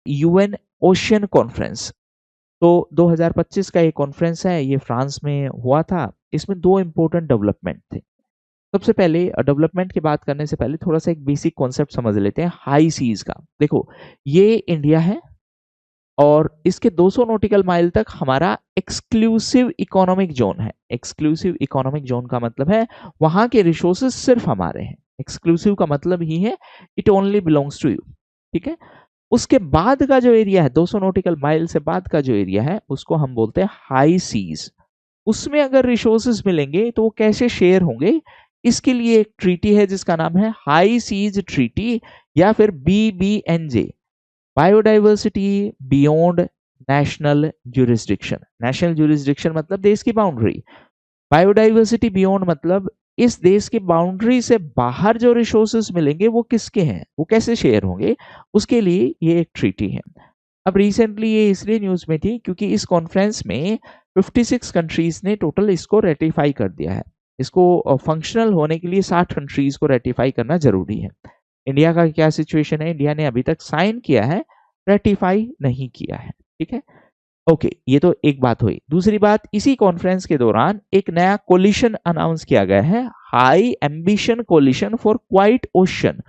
UN ocean conference. तो 2025 का ये कॉन्फ्रेंस है, ये फ्रांस में हुआ था। इसमें 2 इम्पोर्टेंट डेवलपमेंट थे। सबसे पहले डेवलपमेंट की बात करने से पहले थोड़ा-सा एक बेसिक कॉन्सेप्ट समझ लेते हैं हाई सीज़ का। देखो, ये इंडिया है और इसके 200 नॉटिकल माइल तक हमारा एक्सक्लूसिव इकोनॉमिक ज़ोन है। एक्सक्लूसिव इकोनॉमिक ज़ोन का मतलब है वहाँ के रिसोर्सेज़ सिर्फ़ हमारे हैं। एक्सक्लूसिव का मतलब ही है it only belongs to you, ठीक है? उसके बाद का जो एरिया है 200 नॉटिकल माइल से बाद का जो एरिया है उसको हम बोलते हैं हाई सीज़। उसमें अगर रिसोर्सेज़ मिलेंगे तो वो कैसे शेयर होंगे? इसके लिए एक ट्रीटी है जिसका नाम है हाई सीज़ ट्रीटी या फिर BBNJ, biodiversity beyond national jurisdiction. National jurisdiction मतलब देश की बाउंड्री। बायोडायवर्सिटी बियॉन्ड मतलब इस देश की बाउंड्री से बाहर जो रिसोर्सेज मिलेंगे वो किसके हैं, वो कैसे शेयर होंगे, उसके लिए ये एक ट्रीटी है। अब रिसेंटली ये इसलिए न्यूज में थी क्योंकि इस कॉन्फ्रेंस में 56 कंट्रीज ने टोटल इसको रेटिफाई कर दिया है। इसको फंक्शनल होने के लिए 60 कंट्रीज को रेटिफाई करना जरूरी है। इंडिया का क्या सिचुएशन है? इंडिया ने अभी तक साइन किया है, रेटिफाई नहीं किया है, ठीक है? ओके, ये तो एक बात हुई। दूसरी बात, इसी कॉन्फ्रेंस के दौरान एक नया कोलिशन अनाउंस किया गया है, high ambition coalition for quiet ocean.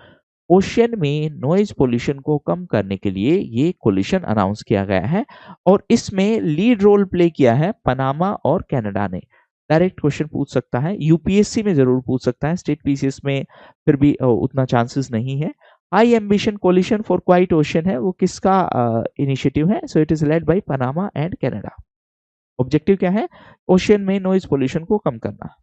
Ocean में नॉइज पोल्यूशन को कम करने के लिए ये कोलिशन अनाउंस किया गया है और इसमें लीड रोल प्ले किया है पनामा और कनाडा ने। डायरेक्ट क्वेश्चन पूछ सकता है, यूपीएससी में जरूर पूछ सकता है, स्टेट पीसीएस में फिर भी उतना चांसेस नहीं है। High ambition coalition for quiet ocean है, वो किसका इनिशिएटिव है? So it is led by Panama and Canada. Objective क्या है? ओशियन में नॉइज पोल्यूशन को कम करना।